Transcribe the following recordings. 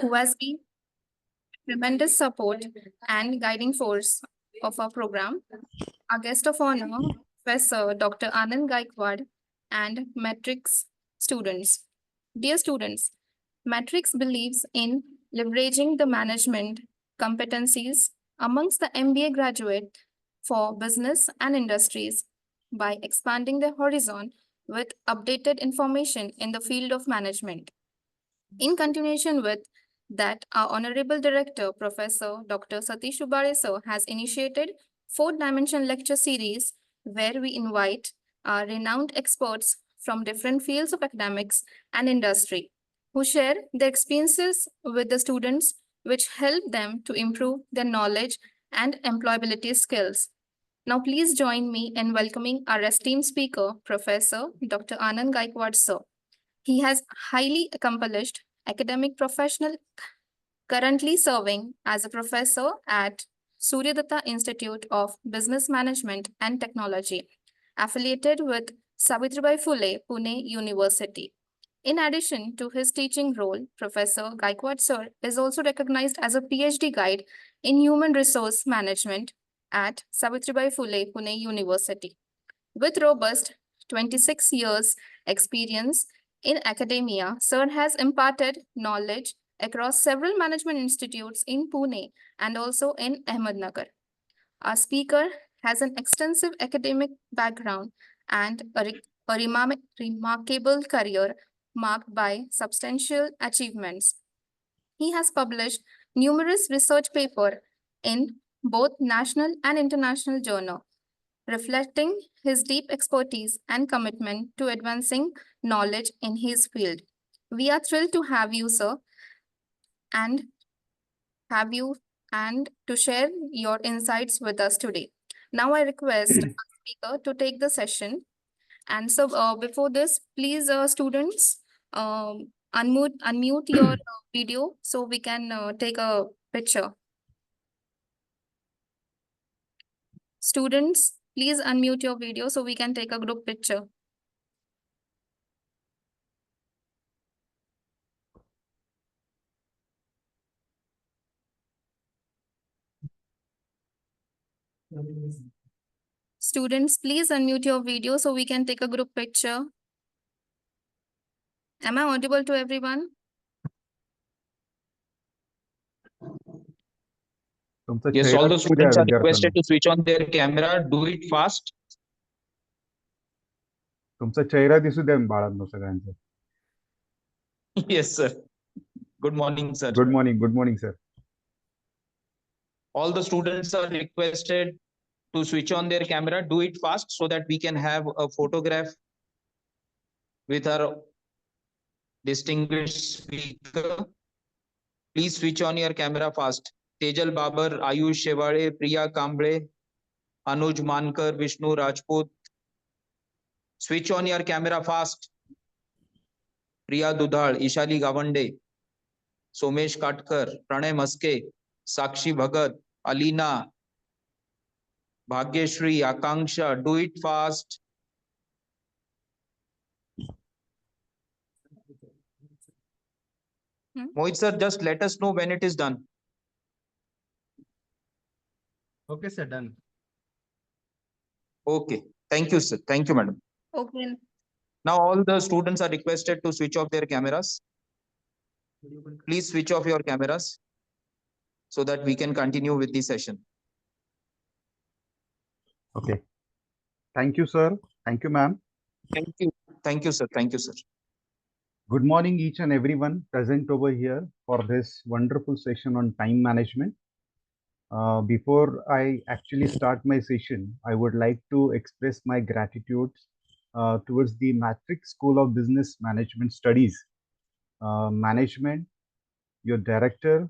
who has been tremendous support and guiding force of our program. Our guest of honor, Professor Dr. Anand Gaikwad, and Matrix students. Dear students, Matrix believes in leveraging the management competencies amongst the MBA graduate for business and industries by expanding their horizon with updated information in the field of management. In continuation with that, our Honorable Director, Professor Dr. Satish Ubare sir, has initiated 4 dimension lecture series where we invite our renowned experts from different fields of academics and industry who share their experiences with the students, which help them to improve their knowledge and employability skills. Now, please join me in welcoming our esteemed speaker, Professor Dr. Anand Gaikwad sir. He has highly accomplished academic professional currently serving as a professor at Suryadatta Institute of Business Management and Technology, affiliated with Savitribai Phule, Pune University. In addition to his teaching role, Professor Gaikwad sir is also recognized as a PhD guide in human resource management at Savitribai Phule, Pune University. With robust 26 years experience in academia, sir has imparted knowledge across several management institutes in Pune and also in Ahmednagar. Our speaker has an extensive academic background and a remarkable career marked by substantial achievements. He has published numerous research papers in both national and international journals, reflecting his deep expertise and commitment to advancing knowledge in his field. We are thrilled to have you, sir, and have you and to share your insights with us today. Now I request our speaker to take the session. And so before this, please students unmute your video so we can take a picture. Students, please unmute your video so we can take a group picture. Students, please unmute your video so we can take a group picture. Am I audible to everyone? Yes, all the students are requested to switch on their camera. Do it fast. तुमचा चेहरा दिसू द्या बाळांनो सगळ्यांचा. Yes, sir. Good morning, sir. Good morning, sir. All the students are requested to switch on their camera. Do it fast so that we can have a photograph with our distinguished speaker. Please switch on your camera fast. Tejal Babar, Ayush Shevade, Priya Kamble, Anuj Mankar, Vishnu Rajput. Switch on your camera fast. Priya Dudhal, Ishali Gavande, Somesh Katkar, Pranay Maske, Sakshi Bhagat, Alina, Bhagyashri, Akanksha. Do it fast. Mohit sir, just let us know when it is done. Okay, sir, done. Okay. Thank you, sir. Thank you, madam. Okay. Now all the students are requested to switch off their cameras. Please switch off your cameras so that we can continue with the session. Okay. Thank you, sir. Thank you, ma'am. Thank you. Thank you, sir. Thank you, sir. Good morning, each and everyone present over here for this wonderful session on time management. Before I actually start my session, I would like to express my gratitude towards the Matrix School of Business Management Studies, management, your director,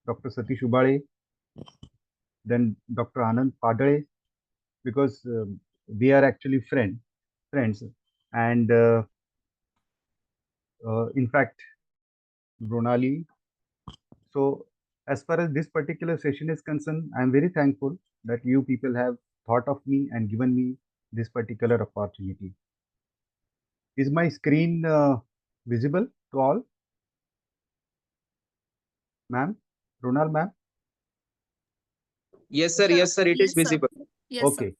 Dr. Satish Ubare, then Dr. Anand Padale, because we are actually friends, and in fact, Ronali. So as far as this particular session is concerned, I am very thankful that you people have thought of me and given me this particular opportunity. Is my screen visible to all? Ma'am, Runal ma'am? Yes, sir. Yes, sir. It is Yes, sir. visible. Yes, sir. Okay,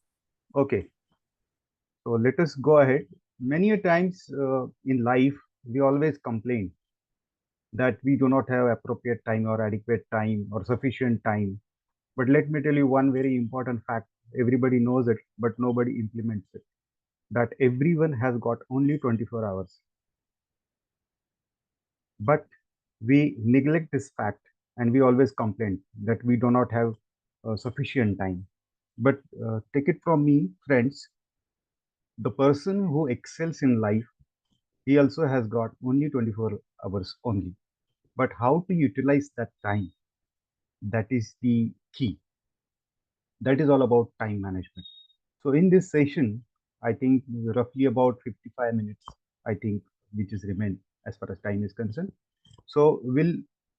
okay. So let us go ahead. Many a times in life, we always complain that we do not have appropriate time or adequate time or sufficient time. But let me tell you one very important fact. Everybody knows it, but nobody implements it. That everyone has got only 24 hours. But we neglect this fact and we always complain that we do not have sufficient time. But take it from me, friends, the person who excels in life, he also has got only 24 hours only. But how to utilize that time? That is the key. That is all about time management. So in this session, I think roughly about 55 minutes, I think, which is remain as far as time is concerned. So we'll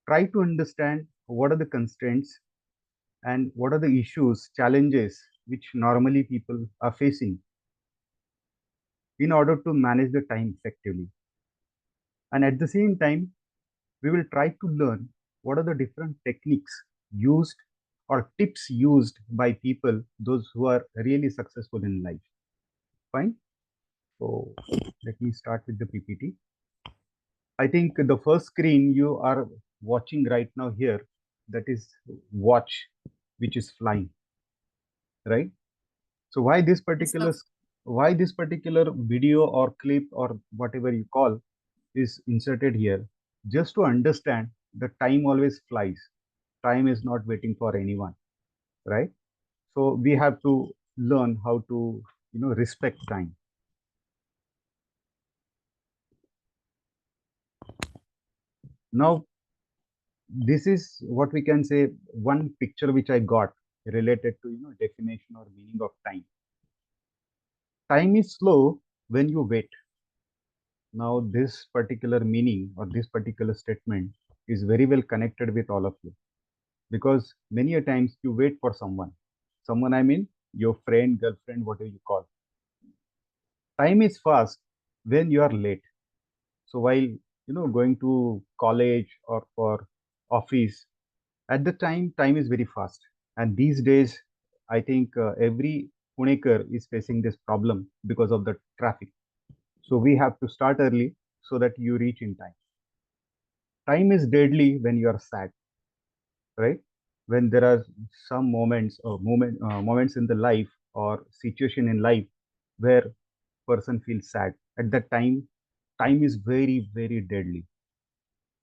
try to understand what are the constraints and what are the issues, challenges which normally people are facing in order to manage the time effectively. And at the same time, we will try to learn what are the different techniques used or tips used by people, those who are really successful in life. Fine. So let me start with the PPT. I think the first screen you are watching right now here, that is watch, which is flying, right? So why this particular video or clip or whatever you call is inserted here? Just to understand the time always flies. Time is not waiting for anyone, right? So we have to learn how to respect time. Now this is what we can say, one picture which I got related to definition or meaning of time. Time is slow when you wait. Now this particular meaning or this particular statement is very well connected with all of you, because many a times you wait for someone, I mean your friend, girlfriend, whatever you call. Time is fast when you are late. So while going to college or for office, at the time is very fast. And these days, I think every Punekar is facing this problem because of the traffic. So we have to start early so that you reach in time. Time is deadly when you are sad, right? When there are some moments in the life or situation in life where person feels sad. At that time is very, very deadly.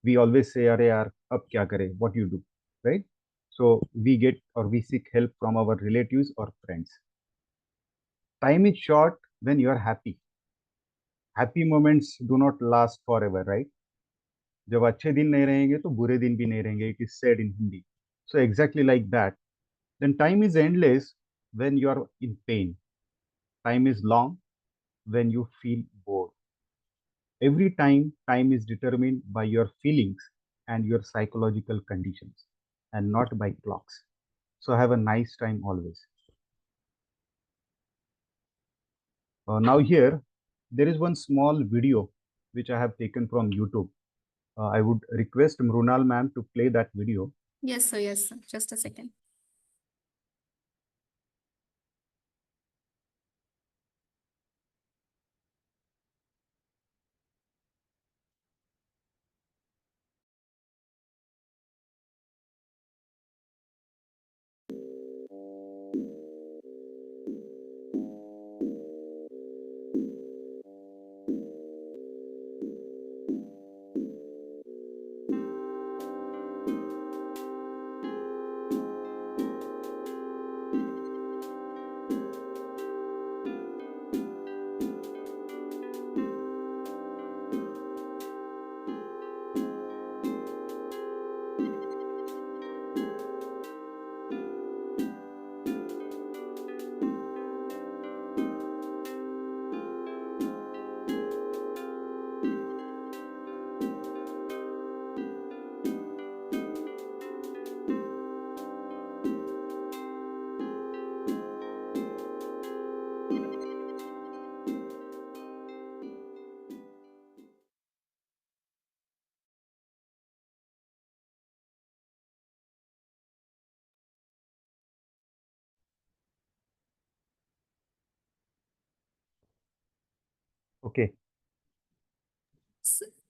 We always say, "Arey yaar, ab kya kare?" What you do, right? So we get or we seek help from our relatives or friends. Time is short when you are happy. Happy moments do not last forever, right? जब अच्छे दिन नहीं रहेंगे तो बुरे दिन भी नहीं रहेंगे. It is said in Hindi. So exactly like that. Then time is endless when you are in pain. Time is long when you feel bored. Every time is determined by your feelings and your psychological conditions and not by clocks. So have a nice time always. Now here, there is one small video which I have taken from YouTube. I would request Mrunal ma'am to play that video. Yes, sir. Yes, sir. Just a second. Okay.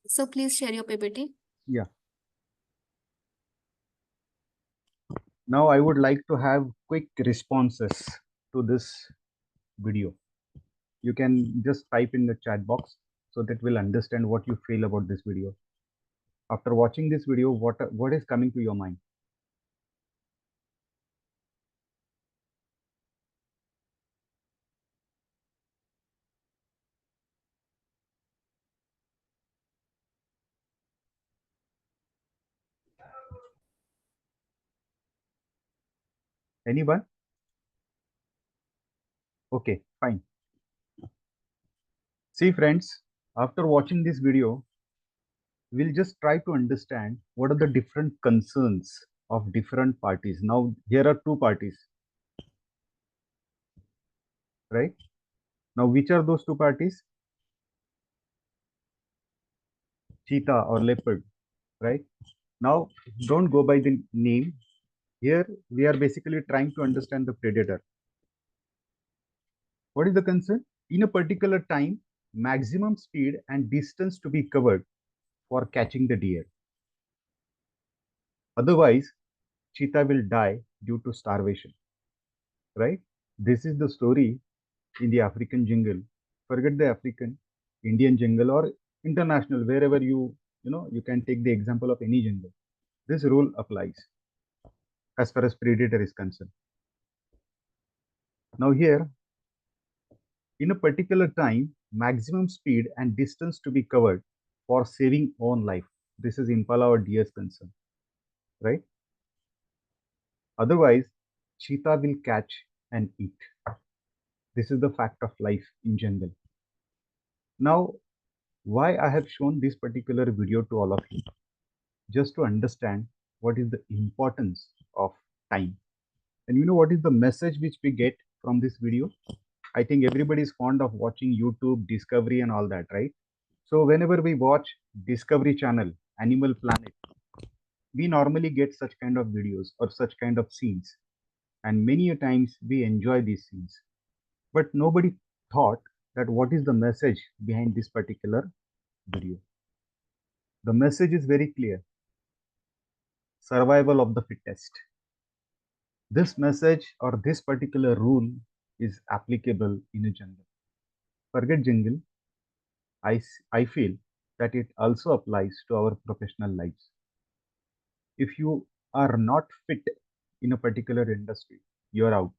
So please share your PPT. Yeah. Now I would like to have quick responses to this video. You can just type in the chat box so that we'll understand what you feel about this video. After watching this video, what is coming to your mind? Anyone? Okay, fine. See friends, after watching this video, we'll just try to understand what are the different concerns of different parties. Now, here are two parties, right? Now, which are those two parties? Cheetah or leopard, right? Now, don't go by the name. Here, we are basically trying to understand the predator. What is the concern? In a particular time, maximum speed and distance to be covered for catching the deer. Otherwise, cheetah will die due to starvation, right? This is the story in the African jungle. Forget the African, Indian jungle or international, wherever you can take the example of any jungle. This rule applies as far as predator is concerned. Now here, in a particular time, maximum speed and distance to be covered for saving own life. This is impala or deer's concern, right? Otherwise, cheetah will catch and eat. This is the fact of life in jungle. Now, why I have shown this particular video to all of you? Just to understand what is the importance of time. And you know what is the message which we get from this video? I think everybody is fond of watching YouTube, Discovery and all that, right? So whenever we watch Discovery Channel, Animal Planet, we normally get such kind of videos or such kind of scenes. And many a times we enjoy these scenes. But nobody thought that what is the message behind this particular video. The message is very clear. Survival of the fittest. This message or this particular rule is applicable in a jungle. Forget jungle. I feel that it also applies to our professional lives. If you are not fit in a particular industry, you're out.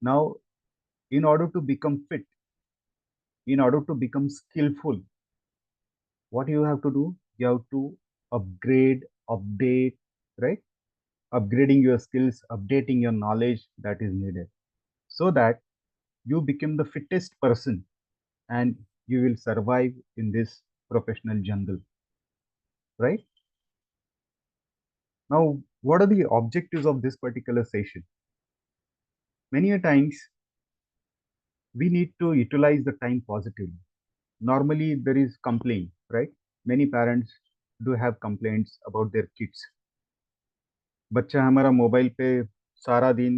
Now, in order to become fit, in order to become skillful, what you have to do? You have to upgrade, update, right? Upgrading your skills, updating your knowledge that is needed so that you become the fittest person and you will survive in this professional jungle, right? Now, what are the objectives of this particular session? Many a times we need to utilize the time positively. Normally there is complaint, right? Many parents do have complaints about their kids. बच्चा हमारा mobile पे सारा दिन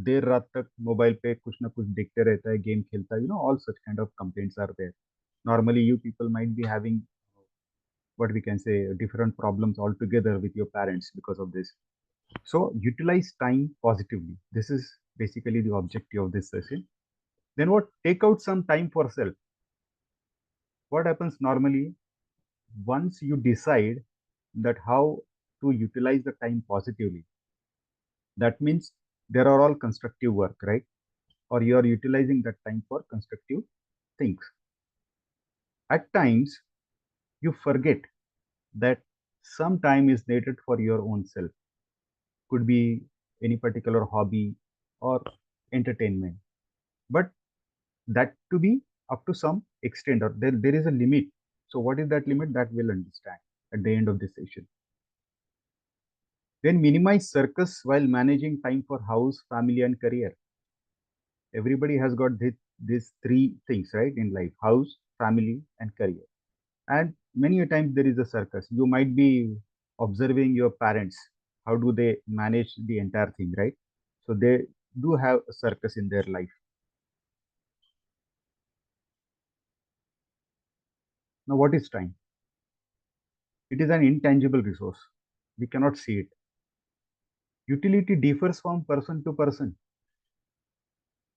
देर रात तक mobile पे कुछ ना कुछ देखते रहता है, गेम खेलता है, all such kind of complaints are there. Normally you people might be having what we can say different problems altogether with your parents because of this. So utilize time positively. This is basically the objective of this session. Then what? Take out some time for self. What happens normally once you decide that how to utilize the time positively? That means there are all constructive work, right? Or you are utilizing that time for constructive things. At times, you forget that some time is needed for your own self. Could be any particular hobby or entertainment. But that to be up to some extent, or there is a limit. So what is that limit? That we'll understand at the end of this session. Then minimize circus while managing time for house, family, and career. Everybody has got these three things, right, in life: house, family, and career. And many a times there is a circus. You might be observing your parents. How do they manage the entire thing, right? So they do have a circus in their life. Now, what is time? It is an intangible resource. We cannot see it. Utility differs from person to person.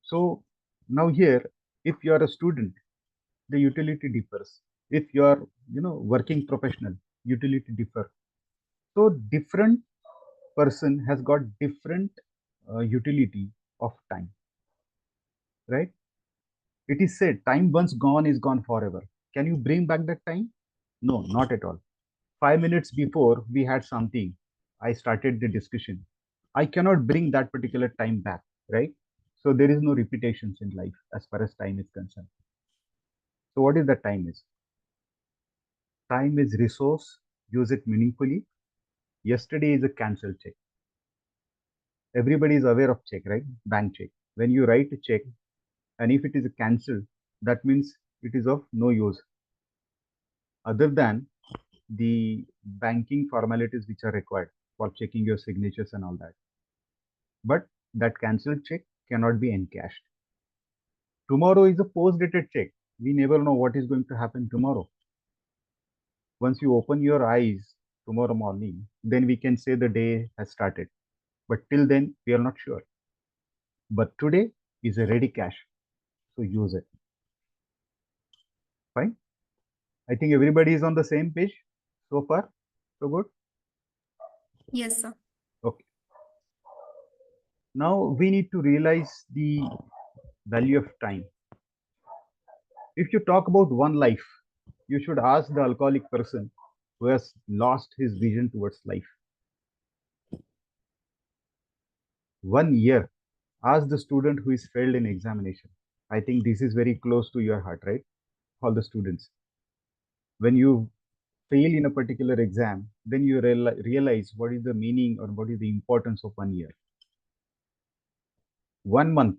So now here, if you are a student, the utility differs. If you are, working professional, utility differ. So different person has got different utility of time, right? It is said time once gone is gone forever. Can you bring back that time? No, not at all. 5 minutes before we had something, I started the discussion. I cannot bring that particular time back, right? So there is no repetitions in life as far as time is concerned. So what is the time is? Time is resource, use it meaningfully. Yesterday is a cancelled check. Everybody is aware of check, right? Bank check. When you write a check, and if it is cancelled, that means it is of no use. Other than the banking formalities which are required for checking your signatures and all that. But that cancelled check cannot be encashed. Tomorrow is a post-dated check. We never know what is going to happen tomorrow. Once you open your eyes tomorrow morning, then we can say the day has started. But till then, we are not sure. But today is a ready cash, so use it. Fine. I think everybody is on the same page so far. So good. Yes, sir. Okay. Now we need to realize the value of time. If you talk about one life, you should ask the alcoholic person who has lost his vision towards life. 1 year, ask the student who is failed in examination. I think this is very close to your heart, right? All the students. When you fail in a particular exam, then you realize what is the meaning or what is the importance of 1 year. 1 month,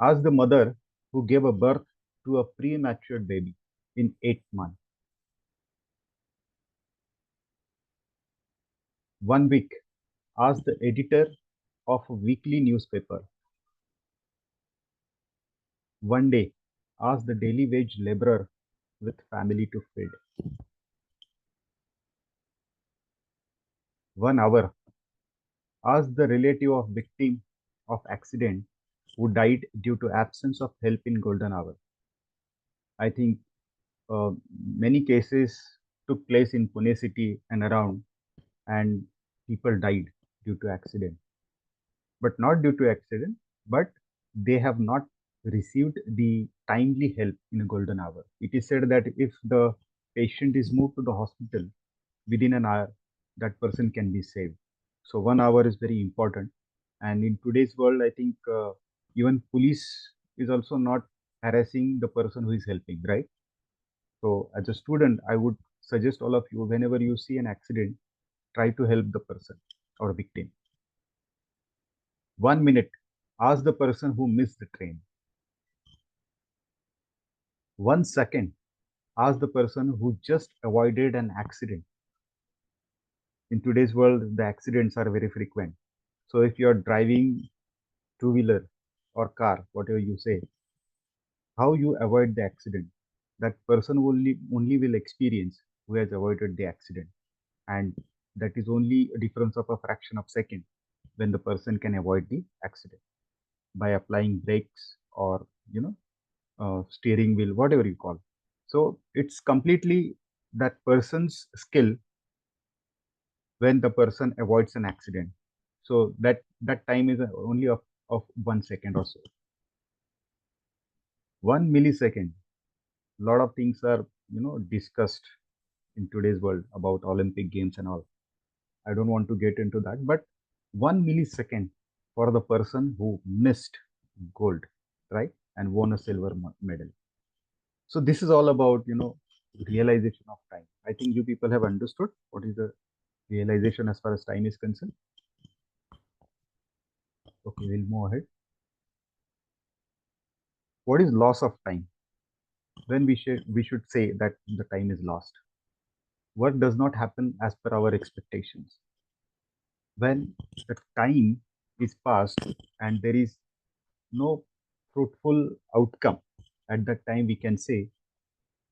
ask the mother who gave a birth to a premature baby in 8 months. 1 week, ask the editor of a weekly newspaper. 1 day, ask the daily wage laborer with family to feed. 1 hour, ask the relative of victim of accident who died due to absence of help in golden hour. I think many cases took place in Pune city and around, and people died due to accident. But not due to accident, but they have not received the timely help in a golden hour. It is said that if the patient is moved to the hospital within an hour, that person can be saved. So 1 hour is very important. And in today's world, I think even police is also not harassing the person who is helping, right? So as a student, I would suggest all of you, whenever you see an accident, try to help the person or victim. 1 minute, ask the person who missed the train. 1 second, ask the person who just avoided an accident. In today's world, the accidents are very frequent. So if you are driving two-wheeler or car, whatever you say, how you avoid the accident, that person only will experience who has avoided the accident. And that is only a difference of a fraction of second when the person can avoid the accident by applying brakes or, steering wheel, whatever you call. So it's completely that person's skill when the person avoids an accident. So that time is only of 1 second or so. 1 millisecond. Lot of things are discussed in today's world about Olympic games and all. I don't want to get into that, but 1 millisecond for the person who missed gold, right, and won a silver medal. So this is all about realization of time. I think you people have understood what is the realization as far as time is concerned. Okay, we'll move ahead. What is loss of time? When we should say that the time is lost. What does not happen as per our expectations? When the time is past and there is no fruitful outcome, at that time we can say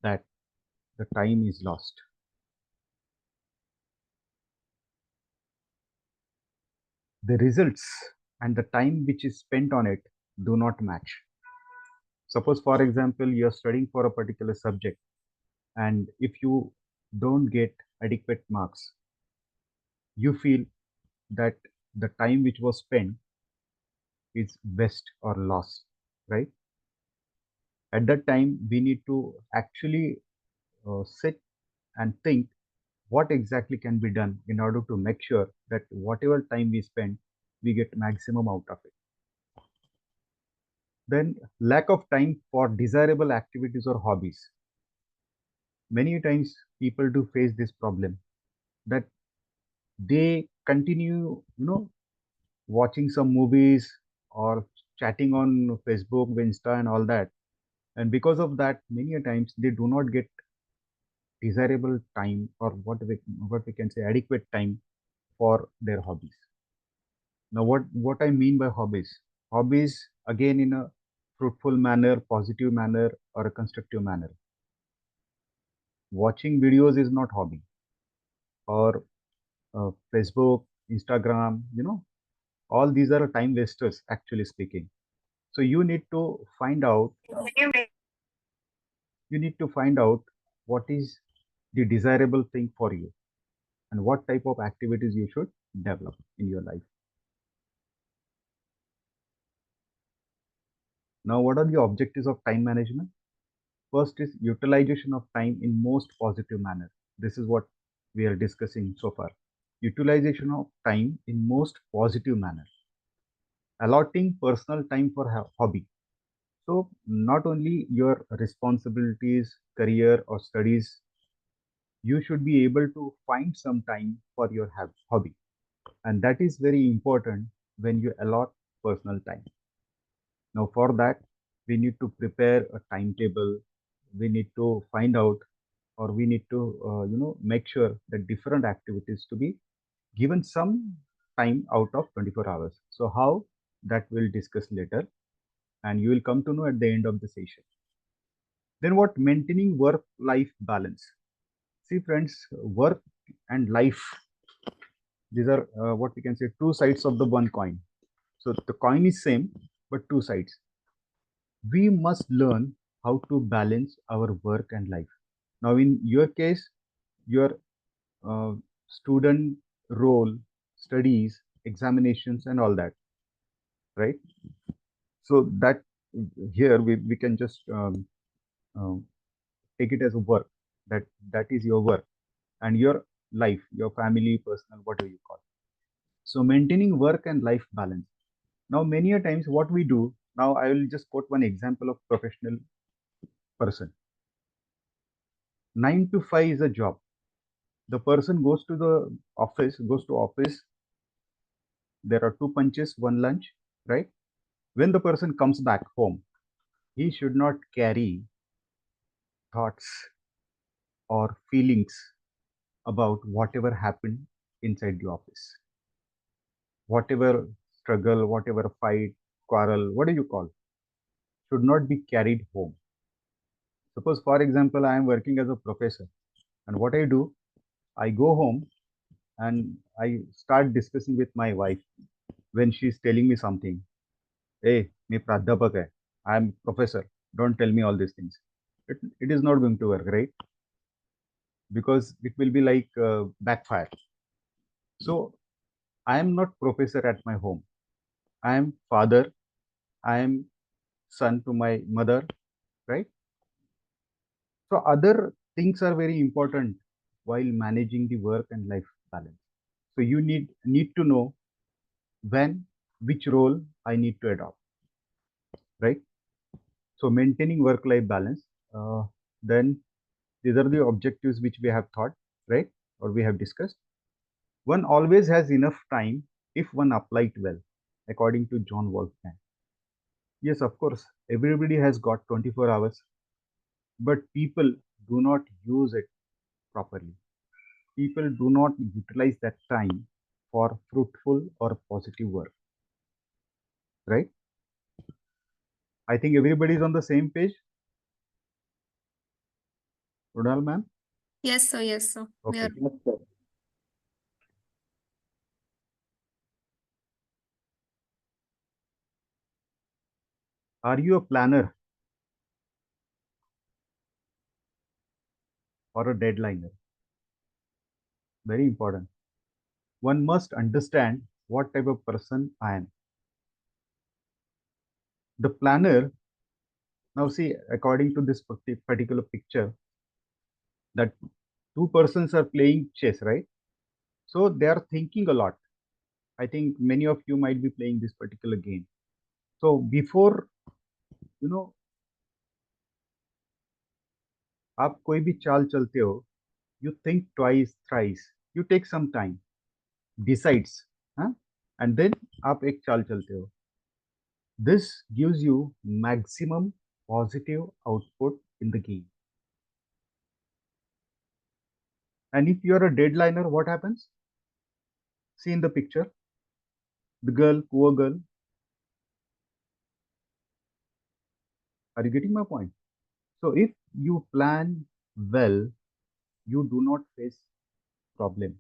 that the time is lost. The results and the time which is spent on it do not match. Suppose, for example, you're studying for a particular subject, and if you don't get adequate marks, you feel that the time which was spent is best or lost, right? At that time, we need to actually sit and think what exactly can be done in order to make sure that whatever time we spend, we get maximum out of it. Then lack of time for desirable activities or hobbies. Many times people do face this problem that they continue, watching some movies or chatting on Facebook, Insta, and all that. And because of that, many a times they do not get desirable time, or what we can say adequate time for their hobbies. Now, what I mean by hobbies? Hobbies, again, in a fruitful manner, positive manner, or a constructive manner. Watching videos is not hobby, or Facebook, Instagram, all these are time wasters, actually speaking. So you need to find out what is the desirable thing for you and what type of activities you should develop in your life. Now, what are the objectives of time management? First is utilization of time in most positive manner. This is what we are discussing so far. Utilization of time in most positive manner. Allotting personal time for hobby. So not only your responsibilities, career or studies, you should be able to find some time for your hobby. And that is very important when you allot personal time. Now for that, we need to prepare a timetable. We need to find out, or we need to make sure that different activities to be given some time out of 24 hours. So how, that we'll discuss later, and you will come to know at the end of the session. Then what? Maintaining work life balance. See friends, work and life, these are what we can say two sides of the one coin. So the coin is same but two sides. We must learn how to balance our work and life. Now in your case, your student role, studies, examinations and all that, right? So that here we can just take it as a work, that is your work, and your life, your family, personal, whatever you call. So maintaining work and life balance. Now many a times what we do, now I will just quote one example of professional person. 9 to 5 is a job. The person goes to office. There are two punches, one lunch, right? When the person comes back home, he should not carry thoughts or feelings about whatever happened inside the office. Whatever struggle, whatever fight, quarrel, what do you call, should not be carried home. Suppose, for example, I am working as a professor, and what I do, I go home and I start discussing with my wife when she's telling me something. Hey, me pradhyapak hai. I am professor. Don't tell me all these things. It is not going to work, right? Because it will be like backfire. So I am not professor at my home. I am father. I am son to my mother, right? So other things are very important while managing the work and life balance. So you need to know when, which role I need to adopt, right? So maintaining work-life balance. Then these are the objectives which we have thought, right? Or we have discussed. One always has enough time if one applied well, according to John Wolfgang. Yes, of course, everybody has got 24 hours, but people do not use it properly. People do not utilize that time for fruitful or positive work, right? I think everybody is on the same page. Kunal ma'am? Yes, sir. Yes, sir. We Okay. are- Are you a planner or a deadliner? Very important. One must understand what type of person I am. The planner, now see, according to this particular picture, that two persons are playing chess, right? So they are thinking a lot. I think many of you might be playing this particular game. So before, you know, आप कोई भी चाल चलते हो, you think twice, thrice. You take some time, decides, huh? And then आप एक चाल चलते हो. This gives you maximum positive output in the game. And if you are a deadliner, what happens? See in the picture, the girl, poor girl. Are you getting my point? So if you plan well, you do not face problem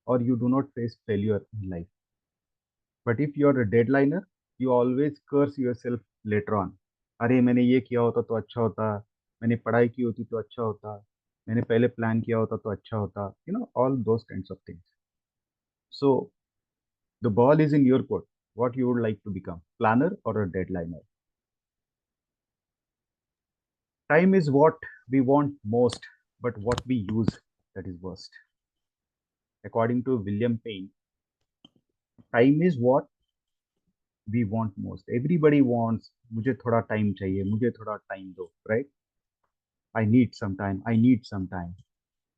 or you do not face failure in life. But if you are a deadliner, you always curse yourself later on. अरे मैंने ये किया होता तो अच्छा होता, मैंने पढ़ाई की होती तो अच्छा होता, मैंने पहले प्लान किया होता तो अच्छा होता, all those kinds of things. So the ball is in your court. What you would like to become, planner or a deadliner? Time is what we want most, but what we use, that is worst. According to William Payne, time is what we want most. Everybody wants, मुझे थोड़ा time चाहिए, मुझे थोड़ा time दो, right? I need some time, I need some time.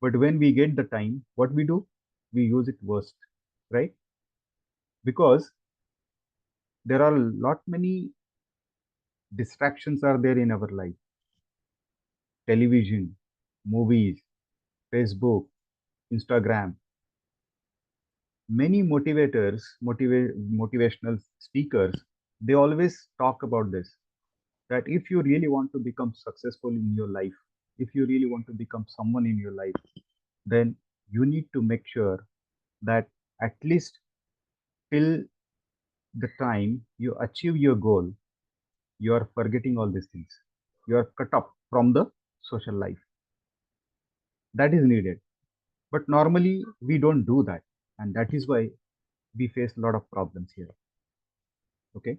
But when we get the time, what we do? We use it worst, right? Because there are a lot many distractions are there in our life. Television, movies, Facebook, Instagram. Many motivators, motivational speakers, they always talk about this, that if you really want to become successful in your life, if you really want to become someone in your life, then you need to make sure that at least till the time you achieve your goal, you are forgetting all these things. You are cut off from the social life. That is needed. But normally we don't do that. And that is why we face a lot of problems here. Okay.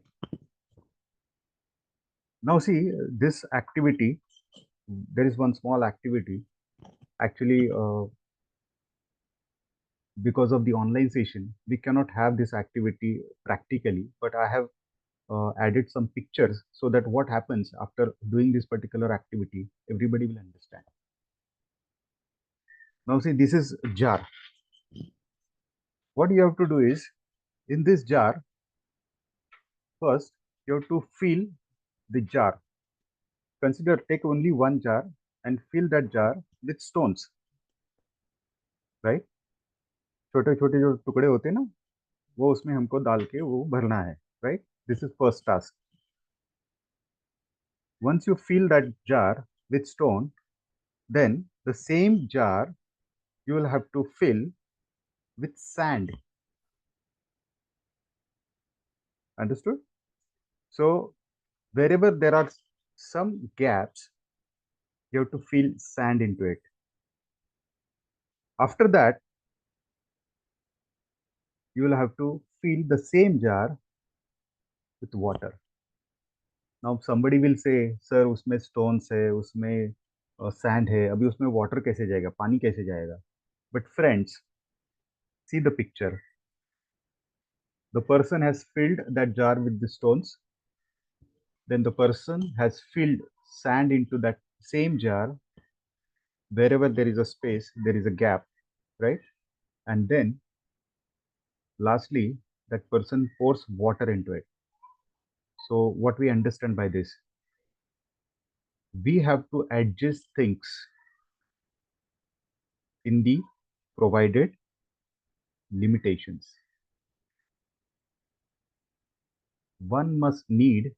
Now see this activity, there is one small activity. Actually, because of the online session, we cannot have this activity practically, but I have added some pictures so that what happens after doing this particular activity, everybody will understand. Now see, this is a jar. What you have to do is, in this jar, first you have to fill the jar. Consider, take only one jar and fill that jar with stones, right? छोटे छोटे जो टुकड़े होते हैं ना, वो उसमें हमको डाल के वो भरना है, right? This is first task. Once you fill that jar with stone, then the same jar you will have to fill with sand. Understood? So wherever there are some gaps, you have to fill sand into it. After that, you will have to fill the same jar with water. Now somebody will say, sir, उसमें stones है, उसमें sand है, अभी उसमें water कैसे जाएगा, पानी कैसे जाएगा? But friends, see the picture. The person has filled that jar with the stones. Then the person has filled sand into that same jar. Wherever there is a space, there is a gap, right? And then lastly, that person pours water into it. So what we understand by this, we have to adjust things in the provided limitations. One must need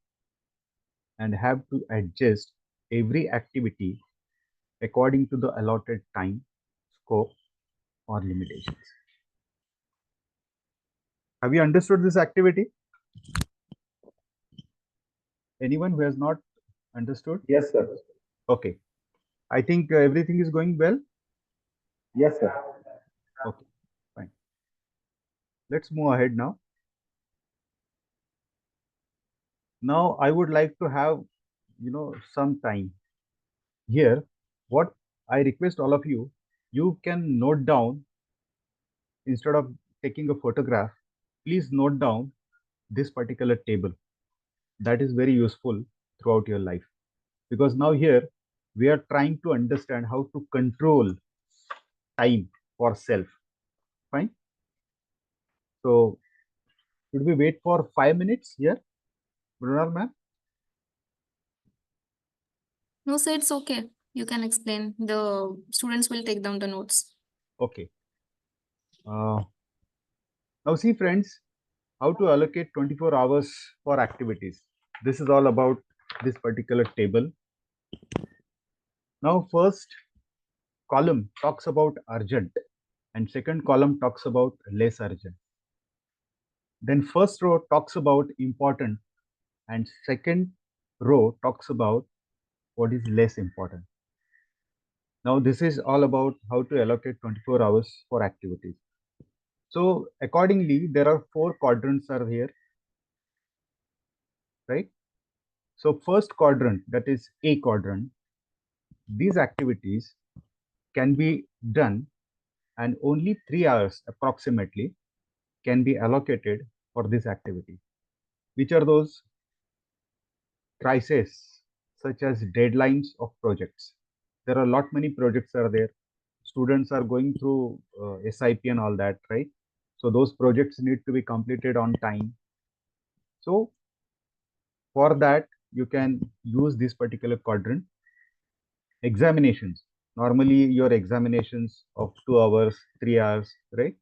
and have to adjust every activity according to the allotted time, scope, or limitations. Have you understood this activity? Anyone who has not understood? Yes, sir. Okay. I think everything is going well. Yes, sir. Okay, fine. Let's move ahead now. Now I would like to have, some time here. What I request all of you, you can note down instead of taking a photograph, please note down this particular table. That is very useful throughout your life, because now here we are trying to understand how to control time for self. Fine. So should we wait for 5 minutes here, Brunal ma'am? No, sir, it's okay. You can explain. The students will take down the notes. Okay. Now see friends, how to allocate 24 hours for activities. This is all about this particular table. Now first column talks about urgent and second column talks about less urgent. Then first row talks about important and second row talks about what is less important. Now this is all about how to allocate 24 hours for activities. So accordingly, there are 4 quadrants are here, right? So first quadrant, that is A quadrant, these activities can be done and only 3 hours approximately can be allocated for this activity. Which are those? Crises such as deadlines of projects. There are a lot many projects are there. Students are going through SIP and all that, right? So those projects need to be completed on time. So for that, you can use this particular quadrant. Examinations. Normally your examinations of 2 hours, 3 hours, right?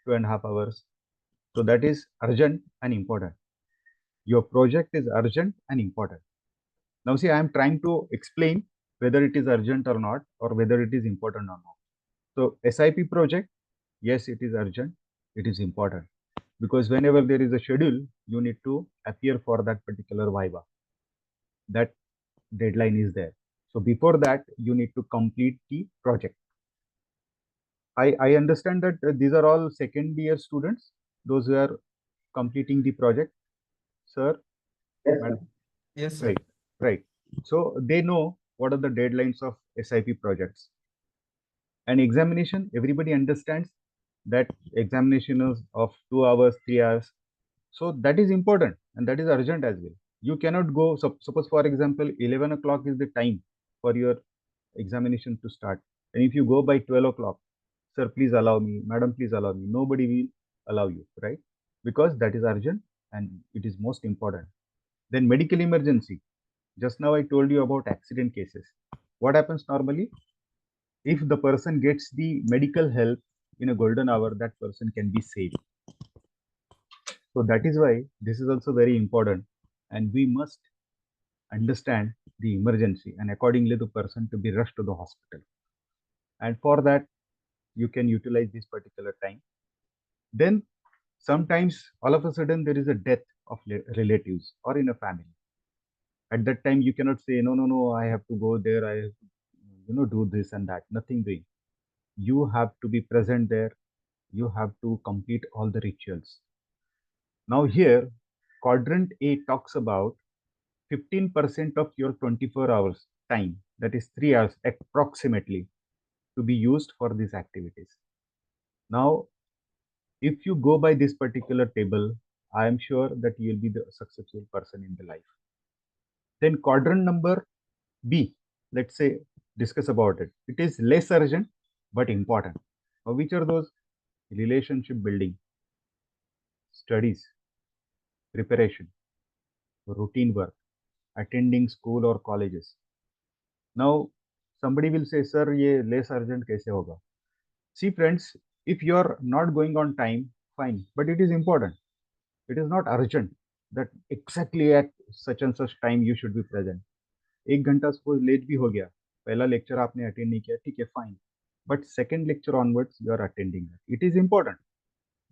2.5 hours. So that is urgent and important. Your project is urgent and important. Now see, I am trying to explain whether it is urgent or not, or whether it is important or not. So SIP project, yes, it is urgent, it is important. Because whenever there is a schedule, you need to appear for that particular viva. That deadline is there. So before that, you need to complete the project. I understand that these are all second year students, those who are completing the project. Sir, Yes, sir. madam. Yes, sir. Right, right. So they know what are the deadlines of SIP projects. And examination, everybody understands that examination is of 2 hours, 3 hours. So that is important and that is urgent as well. You cannot go, suppose for example, 11 o'clock is the time for your examination to start. And if you go by 12 o'clock, sir, please allow me, madam, please allow me, nobody will allow you, right? Because that is urgent and it is most important. Then medical emergency. Just now I told you about accident cases. What happens normally? If the person gets the medical help in a golden hour, that person can be saved. So that is why this is also very important, and we must understand the emergency and accordingly the person to be rushed to the hospital. And for that, you can utilize this particular time. Then sometimes all of a sudden there is a death of relatives or in a family. At that time, you cannot say, no, I have to go there, I have to, do this and that, nothing doing. You have to be present there. You have to complete all the rituals. Now here, quadrant A talks about 15% of your 24 hours time, that is 3 hours approximately, to be used for these activities. Now, if you go by this particular table, I am sure that you will be the successful person in the life. Then quadrant number B, let's say, discuss about it. It is less urgent, but important. Now, which are those? Relationship building, studies, preparation, routine work, attending school or colleges. Now, somebody will say, sir, ye less urgent kaise hoga? See, friends, if you are not going on time, fine, but it is important. It is not urgent that exactly at such and such time you should be present. 1 घंटा suppose late भी हो गया, पहला lecture आपने attend नहीं किया, ठीक है, fine, but second lecture onwards you are attending, it is important.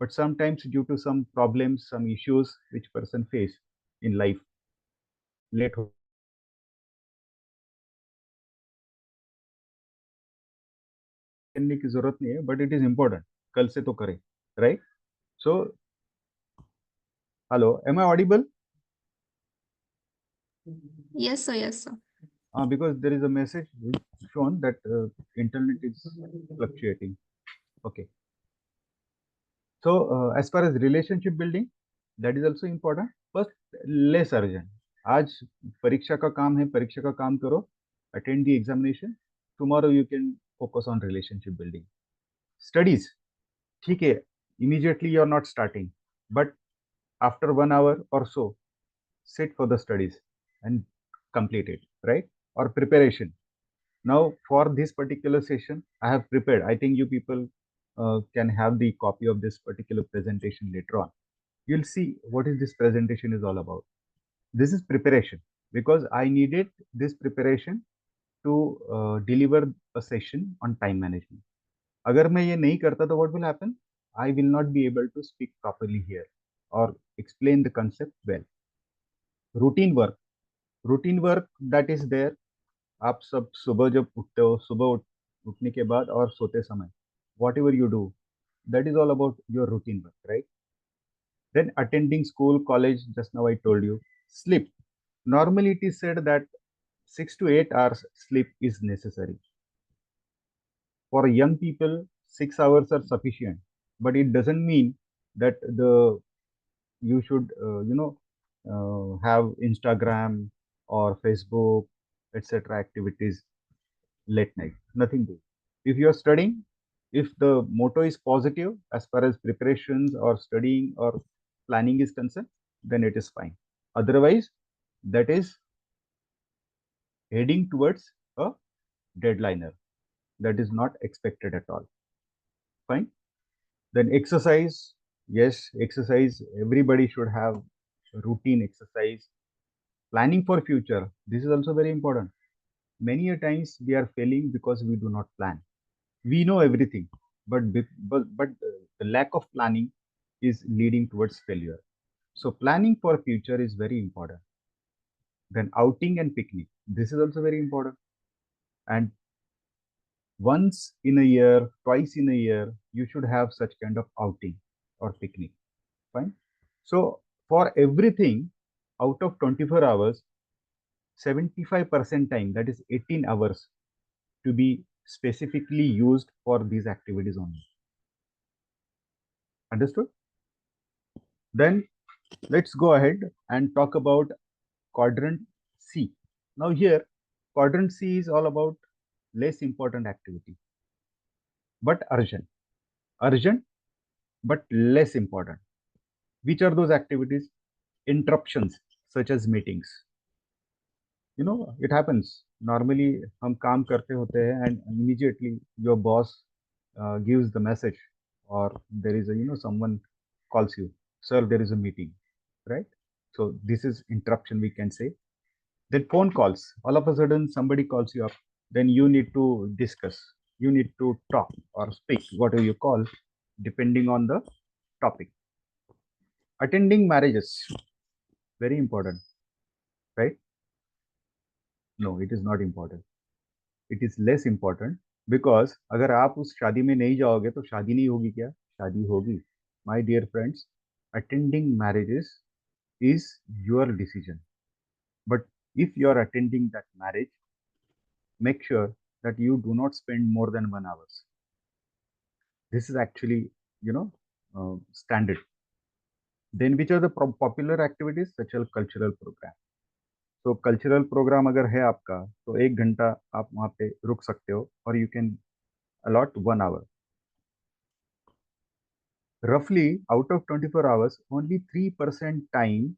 But sometimes due to some problems, some issues which person face in life, late हो करने की जरूरत नहीं है, but it is important. कल से तो करें, right? So, hello, am I audible? Yes, sir. Yes, sir. Because there is a message shown that internet is fluctuating. Okay. So, as far as relationship building, that is also important. First, less urgent. आज परीक्षा का काम है, परीक्षा का काम करो, attend the examination. Tomorrow you can focus on relationship building. Studies, ठीक है, immediately you are not starting, but after 1 hour or so, sit for the studies and complete it, right? Or preparation. Now, for this particular session, I have prepared. I think you people can have the copy of this particular presentation later on. You'll see what is this presentation is all about. This is preparation because I needed this preparation to deliver a session on time management. अगर मैं ये नहीं करता तो what will happen? I will not be able to speak properly here or explain the concept well. Routine work that is there. आप सब सुबह जब उठते हो, उठने के बाद और सोते समय, whatever you do, that is all about your routine work, right? Then attending school, college, just now I told you. Sleep. Normally it is said that 6 to 8 hours sleep is necessary. For young people, 6 hours are sufficient, but it doesn't mean that you should have Instagram or Facebook, etc. activities late night. Nothing to. If you are studying, if the motto is positive as far as preparations or studying or planning is concerned, then it is fine. Otherwise, that is heading towards a deadliner. That is not expected at all. Fine. Then exercise. Yes, exercise. Everybody should have routine exercise. Planning for future. This is also very important. Many a times we are failing because we do not plan. We know everything, but the lack of planning is leading towards failure. So planning for future is very important. Then outing and picnic. This is also very important. And once in a year, twice in a year, you should have such kind of outing or picnic. Fine. So for everything, out of 24 hours, 75% time, that is 18 hours, to be specifically used for these activities only. Understood? Then let's go ahead and talk about quadrant C. Now here, quadrant C is all about less important activity, but urgent. Urgent, but less important. Which are those activities? Interruptions, such as meetings. You know, it happens. Normally, हम काम करते होते हैं and immediately your boss gives the message, or there is a, someone calls you, sir, there is a meeting, right? So this is interruption, we can say. Then phone calls. All of a sudden, somebody calls you up. Then you need to discuss. You need to talk or speak, whatever you call, depending on the topic. Attending marriages, very important, right? No, it is not important. It is less important because अगर आप उस शादी में नहीं जाओगे तो शादी नहीं होगी क्या? शादी होगी. My dear friends, attending marriages is your decision. But if you are attending that marriage, make sure that you do not spend more than 1 hour. This is actually, standard. Then which are the popular activities such as cultural program? So cultural program अगर है आपका तो 1 घंटा आप वहाँ पे रुक सकते हो और you can allot 1 hour. Roughly out of 24 hours, only 3% time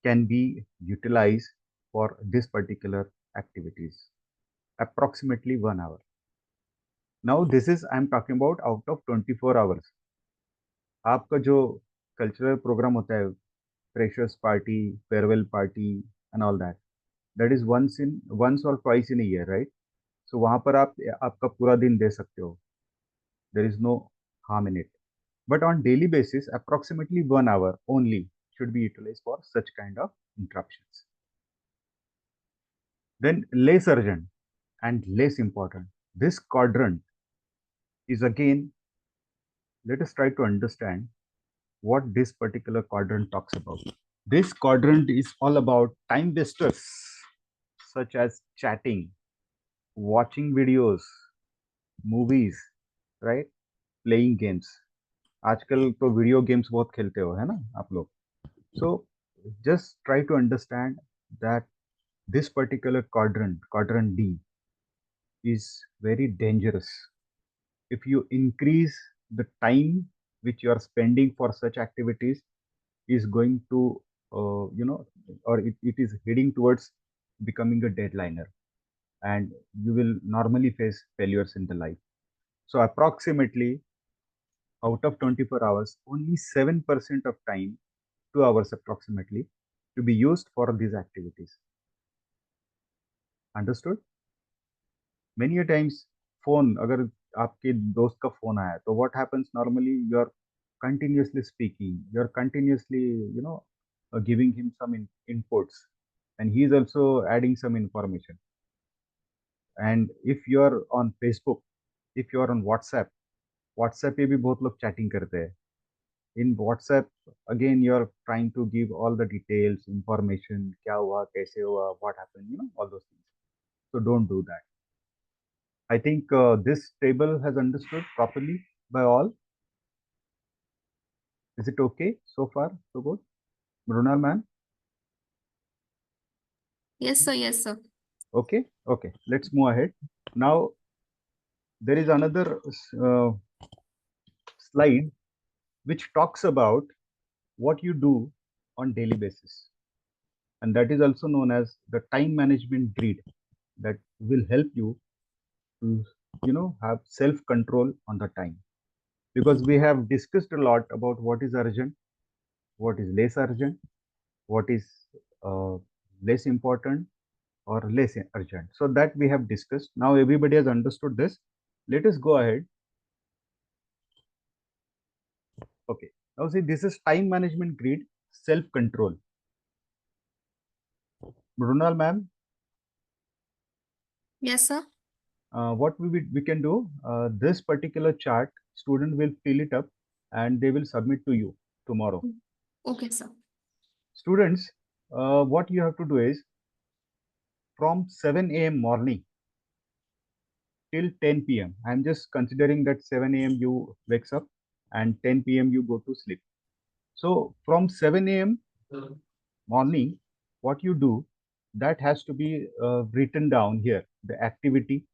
can be utilized for this particular activities. Approximately 1 hour. Now this is I'm talking about out of 24 hours. आपका जो कल्चरल प्रोग्राम होता है, freshers party, farewell party and all that, that is once or twice in a year, right? So वहां पर आप आपका पूरा दिन दे सकते हो. There is no harm in it. But on daily basis, approximately 1 hour only should be utilized for such kind of interruptions. Then less urgent and less important. This quadrant is again, let us try to understand what this particular quadrant talks about. This quadrant is all about time wasters such as chatting, watching videos, movies, right? Playing games. आजकल तो video games बहुत खेलते हो, है ना आप लोग? So just try to understand that this particular quadrant D, is very dangerous. If you increase the time which you are spending for such activities, is going to, or it is heading towards becoming a deadliner, and you will normally face failures in the life. So approximately out of 24 hours, only 7% of time, 2 hours approximately, to be used for these activities. Understood? Many a times phone, अगर आपके दोस्त का phone आया, तो what happens normally? You are continuously speaking, you are continuously, giving him some inputs, and he is also adding some information. And if you are on Facebook, if you are on WhatsApp, WhatsApp पे भी बहुत लोग chatting करते हैं. In WhatsApp, again, you are trying to give all the details, information, क्या हुआ, कैसे हुआ, what happened, all those things. So don't do that. I think this table has understood properly by all. Is it okay so far? So good. Mrunal ma'am? Yes, sir. Yes, sir. Okay. Okay. Let's move ahead. Now, there is another slide which talks about what you do on daily basis. And that is also known as the time management grid, that will help you to, have self-control on the time. Because we have discussed a lot about what is urgent, what is less urgent, what is less important or less urgent. So that we have discussed. Now everybody has understood this. Let us go ahead. Okay. Now see, this is time management grid, self-control. Brunal ma'am, Yes, sir. what we can do, this particular chart, student will fill it up and they will submit to you tomorrow. Okay, sir. Students, what you have to do is, from 7 a.m. morning till 10 p.m. I'm just considering that 7 a.m. you wakes up and 10 p.m. you go to sleep. So from 7 a.m. morning, what you do, that has to be written down here. The activity,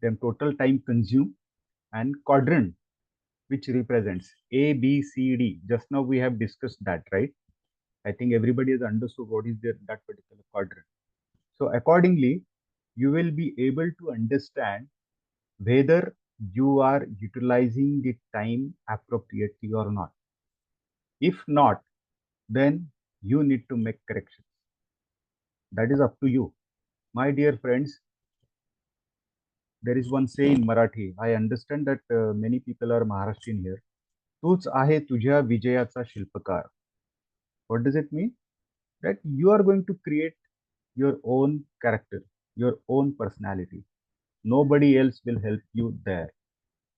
then total time consumed, and quadrant, which represents A, B, C, D. Just now we have discussed that, right? I think everybody has understood what is that particular quadrant. So accordingly, you will be able to understand whether you are utilizing the time appropriately or not. If not, then you need to make corrections. That is up to you. My dear friends, there is one say in Marathi. I understand that many people are Maharashtrian here. तूच आहे तुझ्या विजयाचा शिल्पकार. What does it mean? That you are going to create your own character, your own personality. Nobody else will help you there.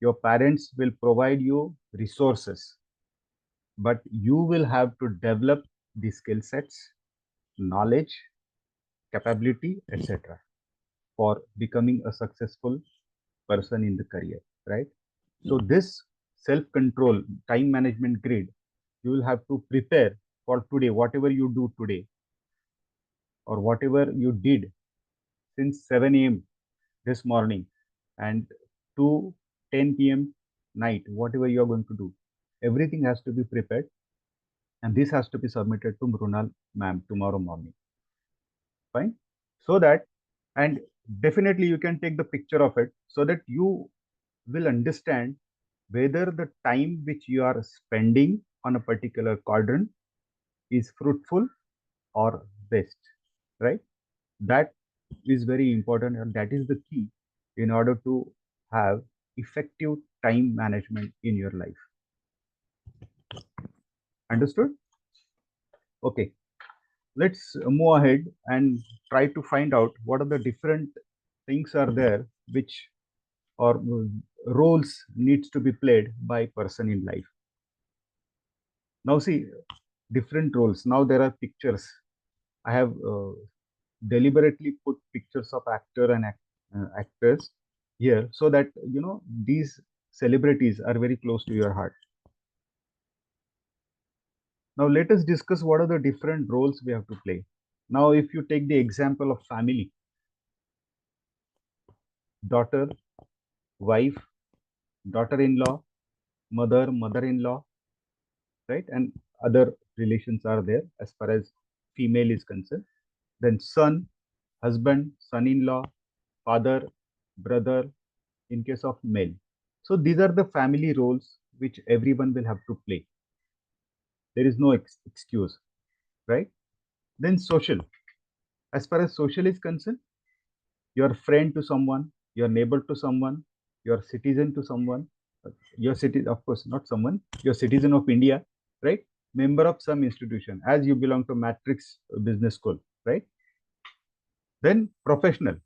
Your parents will provide you resources, but you will have to develop the skill sets, knowledge, capability, etc. for becoming a successful person in the career, right? So this self-control, time management grid, you will have to prepare for today, whatever you do today, or whatever you did since 7 a.m. this morning and to 10 p.m. night, whatever you are going to do, everything has to be prepared, and this has to be submitted to Mrunal ma'am tomorrow morning. Fine. So that, and definitely you can take the picture of it so that you will understand whether the time which you are spending on a particular quadrant is fruitful or best, right? That is very important, and that is the key in order to have effective time management in your life. Understood? Okay, let's move ahead and try to find out what are the different things are there which or roles needs to be played by person in life. Now see, different roles. Now there are pictures. I have deliberately put pictures of actor and actors here so that you know these celebrities are very close to your heart. Now let us discuss what are the different roles we have to play. Now if you take the example of family, daughter, wife, daughter-in-law, mother, mother-in-law, right? And other relations are there as far as female is concerned. Then son, husband, son-in-law, father, brother, in case of male. So these are the family roles which everyone will have to play. There is no excuse, right? Then social. As far as social is concerned, your friend to someone, your neighbor to someone, your citizen to someone, your city, of course, not someone, your citizen of India, right? Member of some institution, as you belong to Matrix Business School, right? Then professional.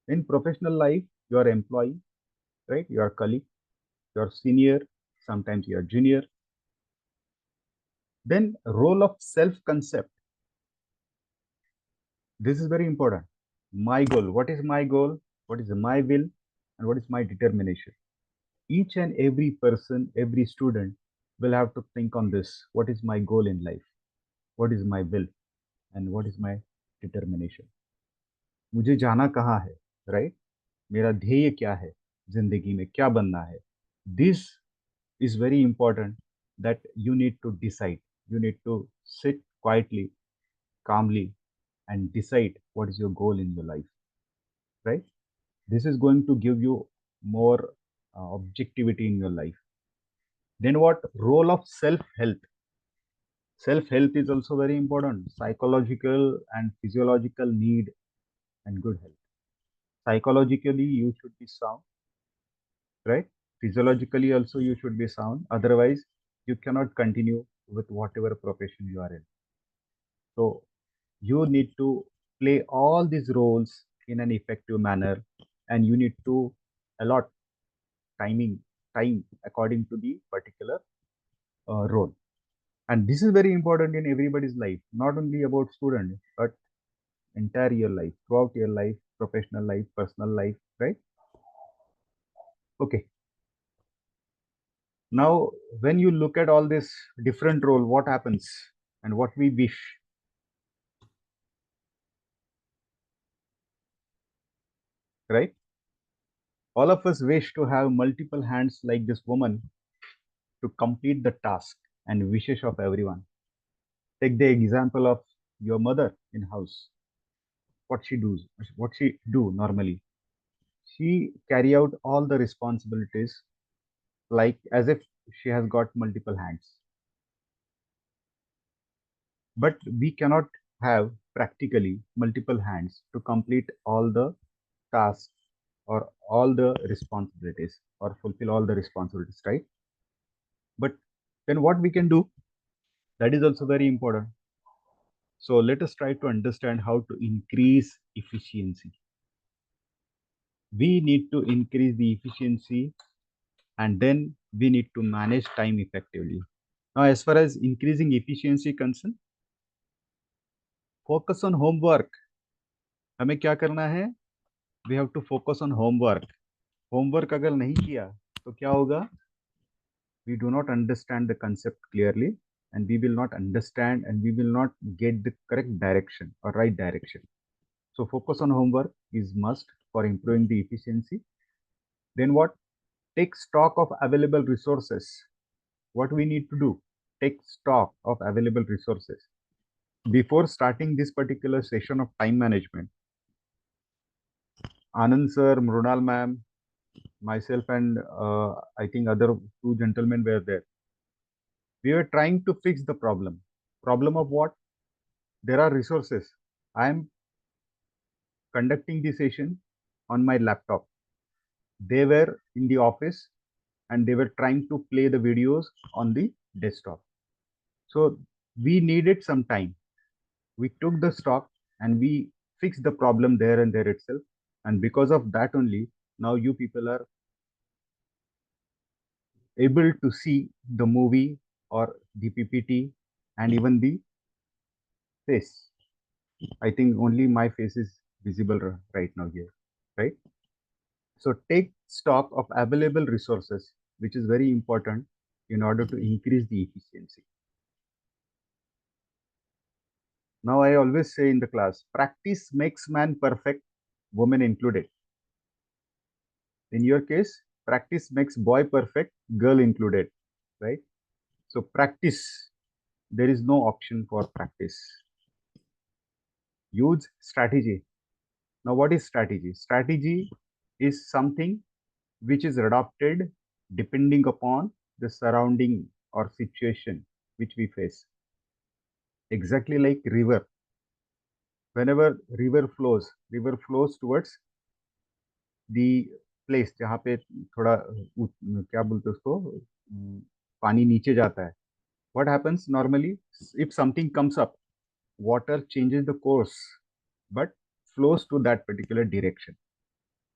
In professional life, your employee, right? Your colleague, your senior, sometimes your junior. Then role of self-concept. This is very important. My goal. What is my goal? What is my will? And what is my determination? Each and every person, every student will have to think on this. What is my goal in life? What is my will? And what is my determination? मुझे जाना कहाँ है, right? मेरा ध्येय क्या है जिंदगी में, क्या बनना है? This is very important that you need to decide. You need to sit quietly, calmly, and decide what is your goal in your life, right? This is going to give you more objectivity in your life. Then what role of self-health? Self-health is also very important. Psychological and physiological need and good health. Psychologically, you should be sound, right? Physiologically also you should be sound. Otherwise, you cannot continue with whatever profession you are in. So you need to play all these roles in an effective manner, and you need to allot time according to the particular role. And this is very important in everybody's life, not only about student, but entire your life, throughout your life, professional life, personal life, right? Okay. Now, when you look at all this different role, what happens and what we wish? Right? All of us wish to have multiple hands like this woman to complete the task and wishes of everyone. Take the example of your mother in house. What she do normally? She carry out all the responsibilities like as if she has got multiple hands. But we cannot have practically multiple hands to complete all the tasks or all the responsibilities or fulfill all the responsibilities, right? But then what we can do, that is also very important. So let us try to understand how to increase efficiency. We need to increase the efficiency, and then we need to manage time effectively. Now, as far as increasing efficiency concerned, focus on homework. हमें क्या करना है? We have to focus on homework. Homework अगर नहीं किया तो क्या होगा? We do not understand the concept clearly, and we will not understand and we will not get the correct direction or right direction. So focus on homework is must for improving the efficiency. Then what? Take stock of available resources. What we need to do? Take stock of available resources. Before starting this particular session of time management, Anand sir, Mrunal ma'am, myself, and I think other two gentlemen were there. We were trying to fix the problem. Problem of what? There are resources. I am conducting the session on my laptop. They were in the office and they were trying to play the videos on the desktop. So we needed some time. We took the stock and we fixed the problem there and there itself. And because of that only, now you people are able to see the movie or the PPT and even the face. I think only my face is visible right now here, right? So take stock of available resources, which is very important in order to increase the efficiency. Now, I always say in the class, practice makes man perfect, woman included. In your case, practice makes boy perfect, girl included, right? So practice, there is no option for practice. Use strategy. Now, what is strategy? Strategy is something which is adopted depending upon the surrounding or situation which we face. Exactly like river. Whenever river flows towards the place जहाँ पे थोड़ा क्या बोलते हैं उसको पानी नीचे जाता है. What happens normally if something comes up, water changes the course but flows to that particular direction.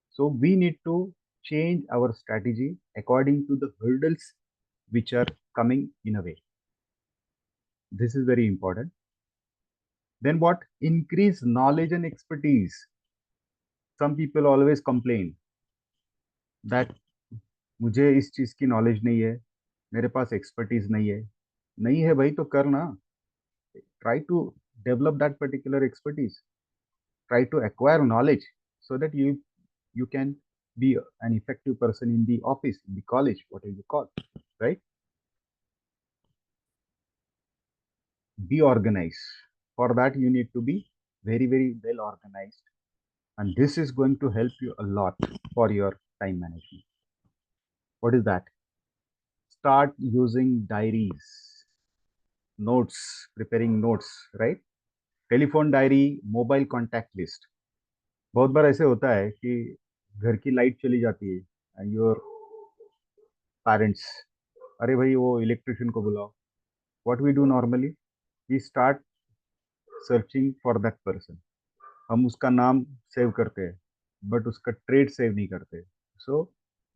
So we need to change our strategy according to the hurdles which are coming in a way. This is very important. Then what? Increase knowledge and expertise. Some people always complain that मुझे इस चीज की knowledge नहीं है, मेरे पास expertise नहीं है भाई तो करना. Try to develop that particular expertise. Try to acquire knowledge so that you can be an effective person in the office, in the college, whatever you call, right? Be organized. For that you need to be very well organized, and this is going to help you a lot for your time management. What is that? Start using diaries, notes, preparing notes, right? Telephone diary, mobile contact list. बहुत बार ऐसे होता है कि घर की light चली जाती है एंड योर पेरेंट्स, अरे भाई वो इलेक्ट्रिशियन को बुलाओ. What we do normally, we start searching for that person. हम उसका नाम सेव करते हैं बट उसका ट्रेड सेव नहीं करते. So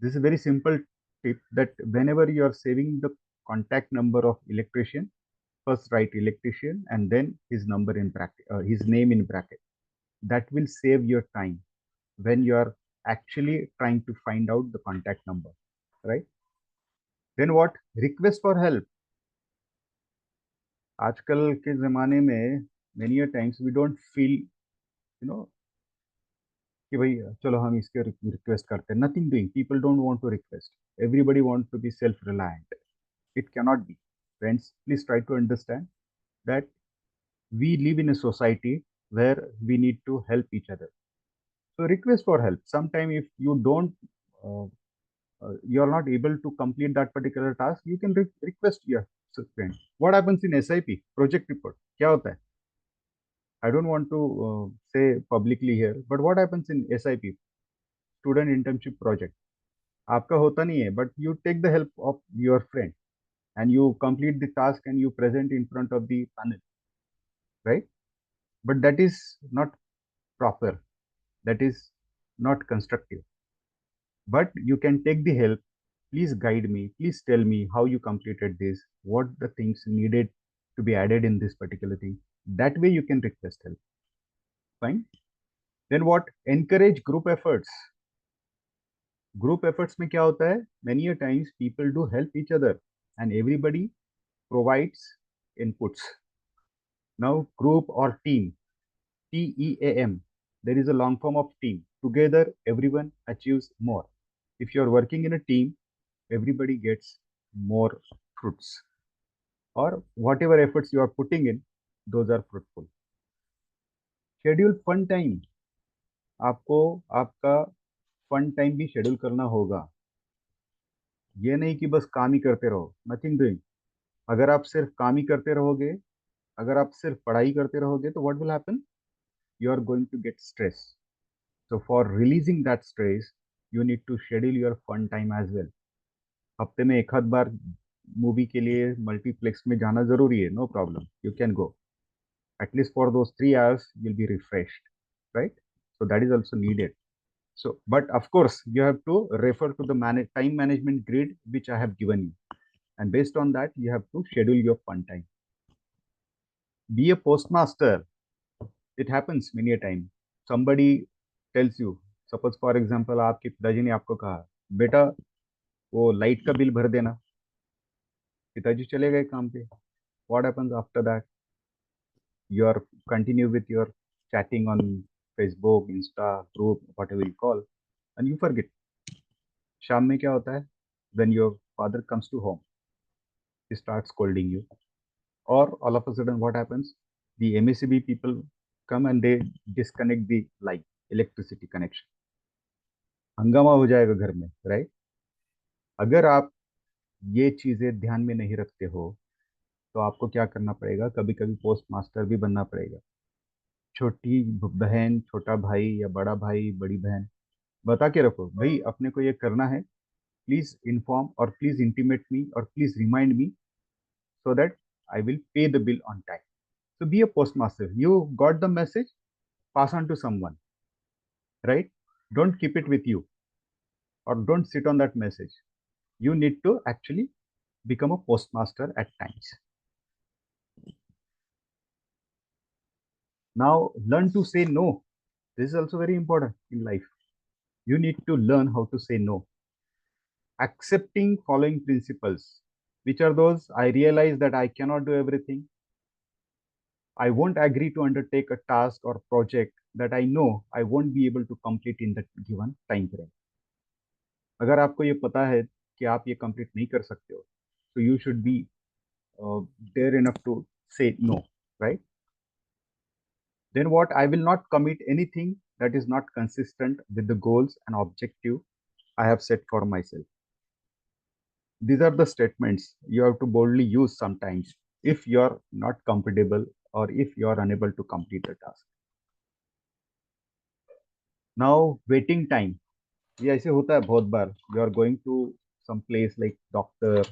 this is very simple tip that whenever you are saving the contact number of electrician, first write electrician and then his number in bracket, his name in bracket. That will save your time when you are actually trying to find out the contact number, right? Then what? Request for help. आजकल के जमाने में many a times we don't feel, you know, कि भाई चलो हम इसके request करते हैं. Nothing doing. People don't want to request. Everybody wants to be self-reliant. It cannot be. Friends, please try to understand that we live in a society where we need to help each other. So request for help. Sometime if you don't, you are not able to complete that particular task, you can request your friend. What happens in SIP project report? क्या होता है? I don't want to say publicly here, but what happens in SIP student internship project? आपका होता नहीं है, but you take the help of your friend and you complete the task and you present in front of the panel, right? But that is not proper. That is not constructive. But you can take the help. Please guide me. Please tell me how you completed this, what the things needed to be added in this particular thing. That way you can request help. Fine. Then what? Encourage group efforts. Group efforts में क्या होता है? Many a times people do help each other and everybody provides inputs. Now group or team, TEAM, there is a long form of team. Together everyone achieves more. If you are working in a team, everybody gets more fruits, or whatever efforts you are putting in, those are fruitful. Schedule fun time. आपको आपका fun time भी schedule करना होगा. ये नहीं कि बस काम ही करते रहो, नथिंग डूइंग. अगर आप सिर्फ काम ही करते रहोगे, अगर आप सिर्फ पढ़ाई करते रहोगे तो what will happen? You are going to get stress. So for releasing that stress, you need to schedule your fun time as well. हफ्ते में एक आध बार मूवी के लिए मल्टीप्लेक्स में जाना जरूरी है, no problem, you can go. At least for those 3 hours, you'll be refreshed, right? So that is also needed. So, but of course, you have to refer to the time management grid which I have given you, and based on that, you have to schedule your fun time. Be a postmaster. It happens many a time. Somebody tells you, suppose for example, आपके पिताजी ने आपको कहा, बेटा वो light का bill भर देना. पिताजी चले गए काम पे. What happens after that? You are continue with your chatting on Facebook, Insta, group, whatever you call, and you forget. शाम में क्या होता है? When your father comes to home, he starts scolding you, or all of a sudden what happens? The MACB people come and they disconnect the light, electricity connection. हंगामा हो जाएगा घर में, राइट? अगर आप ये चीजें ध्यान में नहीं रखते हो तो आपको क्या करना पड़ेगा? कभी कभी पोस्ट मास्टर भी बनना पड़ेगा. छोटी बहन, छोटा भाई या बड़ा भाई, बड़ी बहन, बता के रखो भाई अपने को ये करना है, प्लीज इन्फॉर्म और प्लीज इंटीमेट मी और please remind me so that I will pay the bill on time. So be a postmaster. You got the message, pass on to someone, right? Don't keep it with you or don't sit on that message. You need to actually become a postmaster at times. Now, learn to say no. This is also very important in life. You need to learn how to say no. Accepting following principles. Which are those? I realize that I cannot do everything. I won't agree to undertake a task or project that I know I won't be able to complete in the given time frame. अगर आपको ये पता है कि आप ये complete नहीं कर सकते हो, so you should be dare enough to say no, right? Then what? I will not commit anything that is not consistent with the goals and objective I have set for myself. These are the statements you have to boldly use sometimes if you are not comfortable or if you are unable to complete the task. Now, waiting time. ये ऐसे होता है बहुत बार. You are going to some place like doctor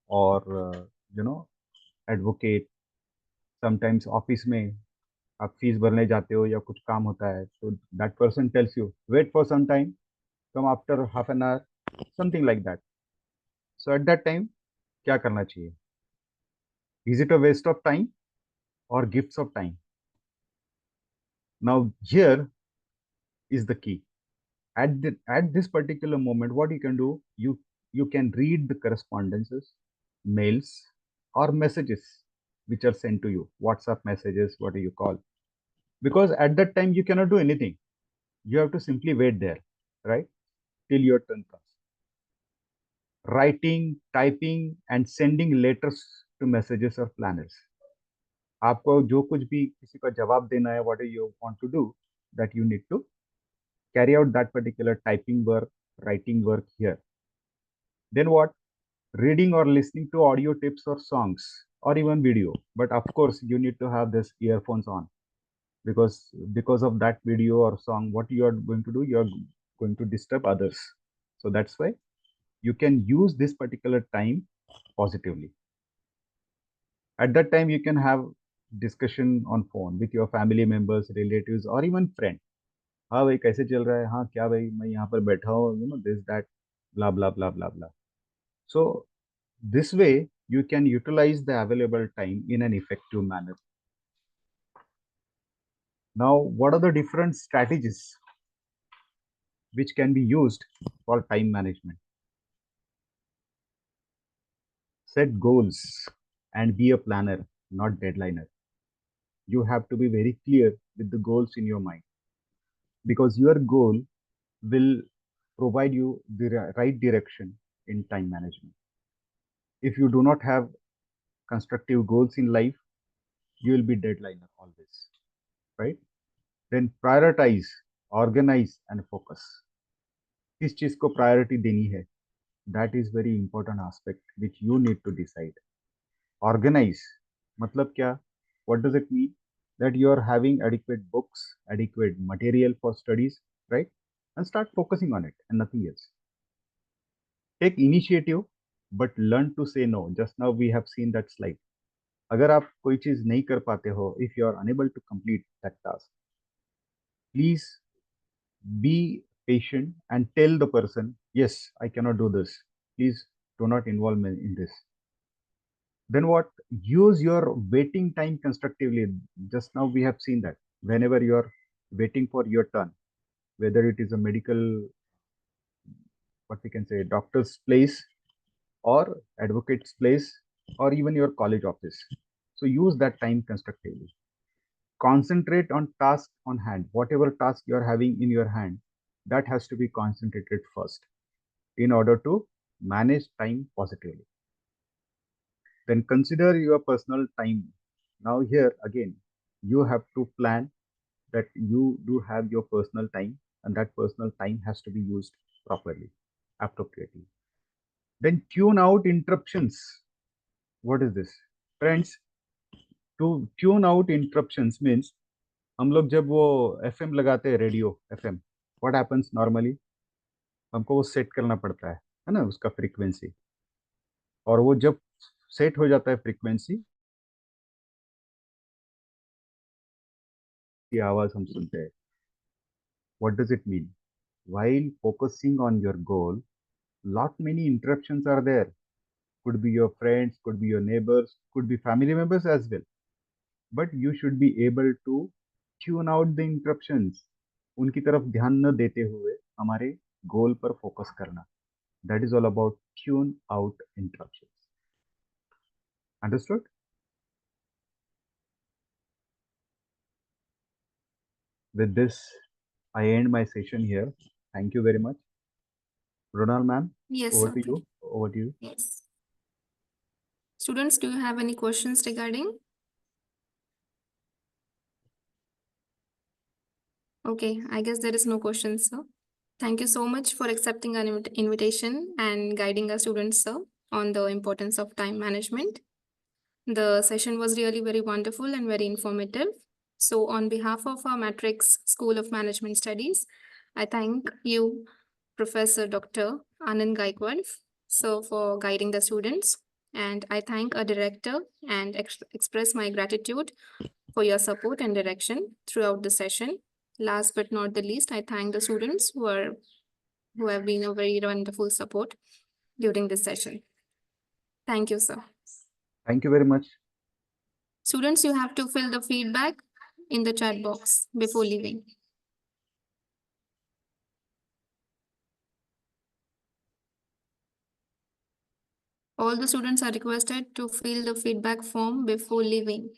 or advocate. Sometimes office में आप fees भरने जाते हो या कुछ काम होता है, so that person tells you wait for some time, come after half an hour, something like that. So at that time क्या करना चाहिए? Is it a waste of time or gifts of time? Now here is the key. At this particular moment, what you can do, you can read the correspondences, mails or messages which are sent to you, WhatsApp messages, what do you call, because at that time you cannot do anything. You have to simply wait there, right, till your turn comes. Writing, typing and sending letters to messages or planners. आपको जो कुछ भी किसी का जवाब देना है, what do you want to do, that you need to carry out that particular typing work, writing work here. Then what? Reading or listening to audio tips or songs or even video. But of course, you need to have this earphones on, because of that video or song, what you are going to do, you are going to disturb others. So that's why you can use this particular time positively. At that time, you can have discussion on phone with your family members, relatives, or even friend. हाँ भाई कैसे चल रहा है? हाँ क्या भाई मैं यहाँ पर बैठा हूँ, this that, blah blah blah blah blah. So this way you can utilize the available time in an effective manner. Now, what are the different strategies which can be used for time management? Set goals and be a planner, not deadliner. You have to be very clear with the goals in your mind, because your goal will provide you the right direction in time management. If you do not have constructive goals in life, you will be deadliner always, right? Then prioritize, organize and focus. किस चीज को priority देनी है, that is very important aspect which you need to decide. Organize मतलब क्या? What does it mean? That you are having adequate books, adequate material for studies, right? And start focusing on it and nothing else. Take initiative, but learn to say no. Just now we have seen that slide. अगर आप कोई चीज नहीं कर पाते हो, if you are unable to complete that task, please be patient and tell the person, yes, I cannot do this. Please do not involve me in this. Then what? Use your waiting time constructively. Just now we have seen that whenever you are waiting for your turn, whether it is a medical, what we can say, doctor's place or advocate's place or even your college office. So use that time constructively. Concentrate on task on hand. Whatever task you are having in your hand, that has to be concentrated first in order to manage time positively. Then consider your personal time. Now here again, you have to plan that you do have your personal time, and that personal time has to be used properly, appropriately. Then tune out interruptions. What is this? Friends, to tune out interruptions means हम लोग जब वो FM लगाते हैं, radio FM, what happens normally? हमको वो set करना पड़ता है ना, उसका फ्रीक्वेंसी, और वो जब सेट हो जाता है फ्रीक्वेंसी की आवाज हम सुनते हैं. What does it mean? While focusing on your goal, lot many interruptions are there. Could be your friends, could be your neighbors, could be family members as well. But you should be able to tune out the interruptions. उनकी तरफ ध्यान न देते हुए हमारे गोल पर focus करना. That is all about tune out interruptions. Understood? With this, I end my session here. Thank you very much. Ronal ma'am, Yes, over sir. to you. Over to you. Yes. Students, do you have any questions regarding? Okay, I guess there is no questions, sir. Thank you so much for accepting our invitation and guiding our students, sir, on the importance of time management. The session was really very wonderful and very informative. So on behalf of our Matrix School of Management Studies, I thank you, Professor Dr. Anand Gaikwad, sir, for guiding the students. And I thank our director and express my gratitude for your support and direction throughout the session. Last but not the least, I thank the students who have been a very wonderful support during this session. Thank you, sir. Thank you very much. Students, you have to fill the feedback in the chat box before leaving. All the students are requested to fill the feedback form before leaving.